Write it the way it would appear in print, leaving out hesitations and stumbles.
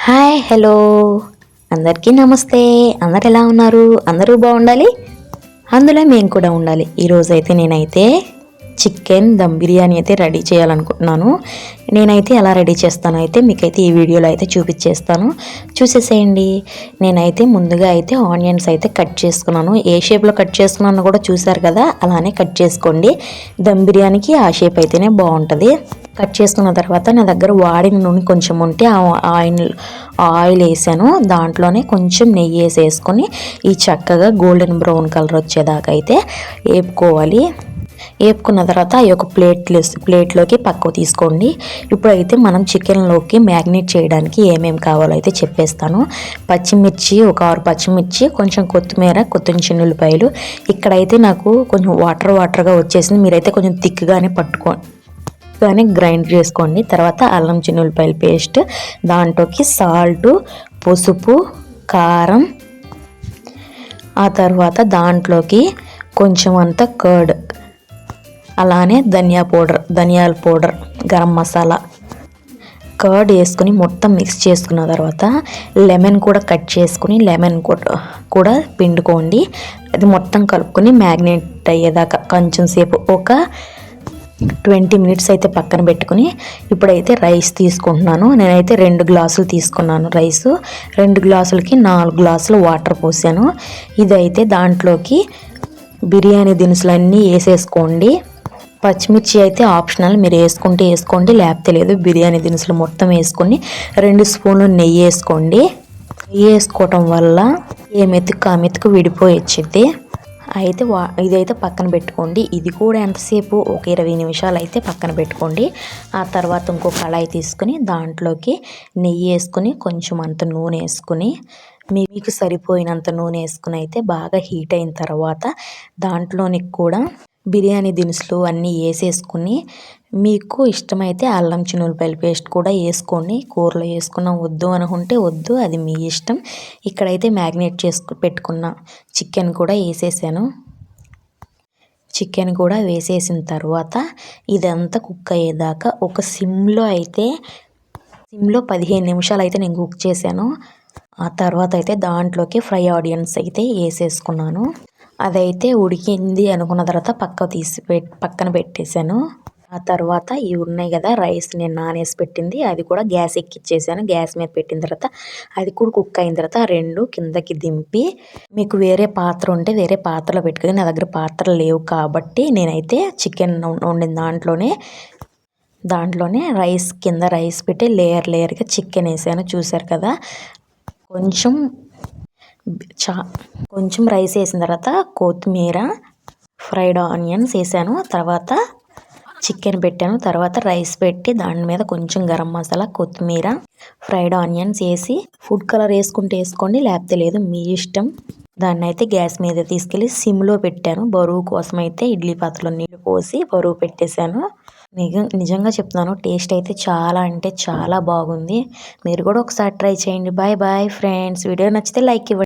Hi hello అందరికీ నమస్తే. అందరు ఎలా ఉన్నారు? అందరూ బాగుండాలి, అందులో మేము కూడా ఉండాలి. ఈరోజైతే నేనైతే చికెన్ దమ్ బిర్యానీ అయితే రెడీ చేయాలనుకుంటున్నాను. నేనైతే ఎలా రెడీ చేస్తానో అయితే మీకైతే ఈ వీడియోలో అయితే చూపించేస్తాను, చూసేసేయండి. నేనైతే ముందుగా అయితే ఆనియన్స్ అయితే కట్ చేసుకున్నాను. ఏ షేప్లో కట్ చేసుకున్నాను కూడా చూసారు కదా, అలానే కట్ చేసుకోండి. దమ్ బిర్యానీకి ఆ షేప్ అయితేనే బాగుంటుంది. కట్ చేసుకున్న తర్వాత నా దగ్గర వాడిన నూనె కొంచెం ఉంటే ఆయిల్ వేసాను. దాంట్లోనే కొంచెం నెయ్యి వేసుకొని ఈ చక్కగా గోల్డెన్ బ్రౌన్ కలర్ వచ్చేదాకా అయితే వేపుకోవాలి. వేపుకున్న తర్వాత ఈ యొక్క ప్లేట్లోకి పక్కకు తీసుకోండి. ఇప్పుడైతే మనం చికెన్లోకి మ్యాగ్నేట్ చేయడానికి ఏమేమి కావాలో అయితే చెప్పేస్తాను. పచ్చిమిర్చి, ఒక 6 పచ్చిమిర్చి, కొంచెం కొత్తిమీర, చిన్నులపాయలు. ఇక్కడైతే నాకు కొంచెం వాటర్గా వచ్చేసింది. మీరైతే కొంచెం థిక్గానే కానీ గ్రైండ్ చేసుకోండి. తర్వాత అల్లం చిన్నులపాయల పేస్ట్, దాంట్లోకి సాల్ట్, పసుపు, కారం, ఆ తర్వాత దాంట్లోకి కొంచెం అంత కర్డ్, అలానే ధనియాల పౌడర్, గరం మసాలా, కర్డ్ వేసుకుని మొత్తం మిక్స్ చేసుకున్న తర్వాత లెమన్ కూడా కట్ చేసుకుని లెమన్ కూడా పిండుకోండి. అది మొత్తం కలుపుకొని మ్యాగ్నేట్ అయ్యేదాకా కొంచెం సేపు ఒక 20 మినిట్స్ అయితే పక్కన పెట్టుకుని ఇప్పుడైతే రైస్ తీసుకుంటున్నాను. నేనైతే 2 గ్లాసులు తీసుకున్నాను రైసు. 2 గ్లాసులకి 4 గ్లాసులు వాటర్ పోసాను. ఇదైతే దాంట్లోకి బిర్యానీ దినుసులన్నీ వేసేసుకోండి. పచ్చిమిర్చి అయితే ఆప్షనల్, మీరు వేసుకుంటే వేసుకోండి, లేకపోతే లేదు. బిర్యానీ దినుసులు మొత్తం వేసుకొని 2 స్పూన్లు నెయ్యి వేసుకోండి. నెయ్యి వేసుకోవటం వల్ల ఏ మెతుకు ఆ మెతుకు విడిపోయొచ్చింది. అయితే ఇదైతే పక్కన పెట్టుకోండి. ఇది కూడా ఎంతసేపు, ఒక 20 నిమిషాలు అయితే పక్కన పెట్టుకోండి. ఆ తర్వాత ఇంకో కళాయి తీసుకుని దాంట్లోకి నెయ్యి వేసుకుని కొంచెం అంత నూనె వేసుకుని మీకు సరిపోయినంత నూనె వేసుకుని అయితే బాగా హీట్ అయిన తర్వాత దాంట్లోని కూడా బిర్యానీ దినుసులు అన్నీ వేసేసుకుని మీకు ఇష్టమైతే అల్లం చిన్నులపాయల పేస్ట్ కూడా వేసుకోండి. కూరలో వేసుకున్న వద్దు అనుకుంటే వద్దు, అది మీ ఇష్టం. ఇక్కడైతే మ్యాగ్నేట్ పెట్టుకున్న చికెన్ కూడా వేసేసాను. చికెన్ కూడా వేసేసిన తర్వాత ఇదంతా కుక్ అయ్యేదాకా ఒక సిమ్లో 15 నిమిషాలు అయితే నేను కుక్ చేశాను. ఆ తర్వాత అయితే దాంట్లోకి ఫ్రై ఆనియన్స్ అయితే వేసేసుకున్నాను. అదైతే ఉడికింది అనుకున్న తర్వాత పక్కన పెట్టేశాను. ఆ తర్వాత ఇవి ఉన్నాయి కదా రైస్, నేను నానేసి పెట్టింది, అది కూడా గ్యాస్ ఎక్కిచ్చేసాను. గ్యాస్ మీద పెట్టిన తర్వాత అది కూడా కుక్ అయిన తర్వాత 2 కిందకి దింపి మీకు వేరే పాత్ర ఉంటే వేరే పాత్రలో పెట్టుకుని, నా దగ్గర పాత్రలు లేవు కాబట్టి నేనైతే చికెన్ వండిన దాంట్లోనే రైస్ కింద రైస్ పెట్టి లేయర్గా చికెన్ వేసాను. చూసారు కదా, కొంచెం రైస్ వేసిన తర్వాత కొత్తిమీర, ఫ్రైడ్ ఆనియన్స్ వేసాను. తర్వాత చికెన్ పెట్టాను. తర్వాత రైస్ పెట్టి దాని మీద కొంచెం గరం మసాలా, కొత్తిమీర, ఫ్రైడ్ ఆనియన్స్ వేసి ఫుడ్ కలర్ వేసుకుంటే వేసుకోండి, లేకపోతే లేదు, మీ ఇష్టం. దాన్ని అయితే గ్యాస్ మీద తీసుకెళ్ళి సిమ్లో పెట్టాను. బరువు కోసం అయితే ఇడ్లీ పాత్రలో నీళ్ళు పోసి బరువు పెట్టేశాను. నిజంగా చెప్తున్నాను, టేస్ట్ అయితే చాలా అంటే చాలా బాగుంది. మీరు కూడా ఒకసారి ట్రై చేయండి. Bye bye friends. వీడియో నచ్చితే లైక్ ఇవ్వండి.